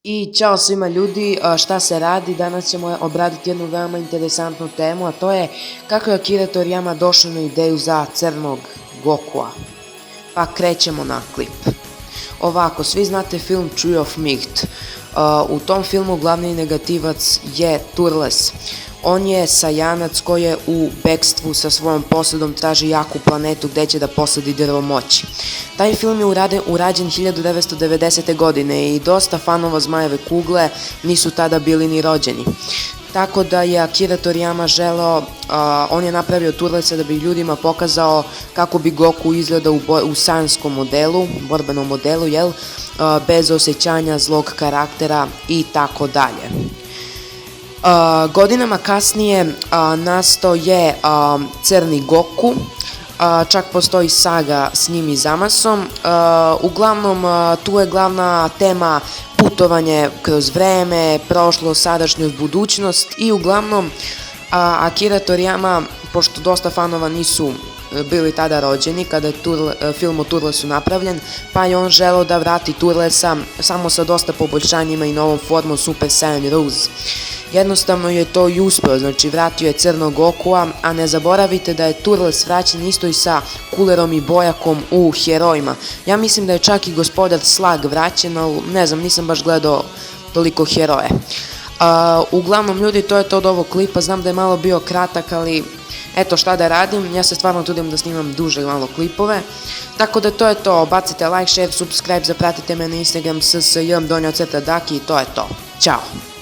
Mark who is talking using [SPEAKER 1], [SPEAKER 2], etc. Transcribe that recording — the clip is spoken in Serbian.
[SPEAKER 1] I ćao svima ljudi, šta se radi? Danas ćemo obraditi jednu veoma interesantnu temu, a to je kako je Akira Toriyama došao na ideju za crnog Gokua. Pa krećemo na klip. Ovako, svi znate film Tree of Might. U tom filmu glavni negativac je Turles. On je sajanac koji je u bekstvu sa svojom posadom traži jaku planetu gdje će da posadi drvo moći. Taj film je urađen 1990. godine i dosta fanova Zmajeve kugle nisu tada bili ni rođeni. Tako da je Akira Toriyama želeo, on je napravio Turlesa da bi ljudima pokazao kako bi Goku izgledao u saiyanskom modelu, borbenom modelu, bez osjećanja zlog karaktera i tako dalje. Godinama kasnije nastao je crni Goku, čak postoji saga s njim i Zamasom. Uglavnom tu je glavna tema putovanje kroz vreme, prošlost, sadašnjost, budućnost i uglavnom Akira Toriyama, pošto dosta fanova nisu bili tada rođeni kada je film o Turlesu napravljen, pa je on želeo da vrati Turlesa samo sa dosta poboljšanjima i novom formom Super Saiyan Rose. Jednostavno je to i uspeo, znači vratio je crnog Gokua, a ne zaboravite da je Turles vraćen isto i sa Kulerom i Bojakom u Herojima. Ja mislim da je čak i gospodar Slag vraćen, ali ne znam, nisam baš gledao toliko Heroje. Uglavnom ljudi, to je to od ovog klipa, znam da je malo bio kratak, ali eto šta da radim, ja se stvarno trudim da snimam duže malo klipove. Tako da to je to, bacite like, share, subscribe, zapratite me na Instagram ssj_daki i to je to. Ćao!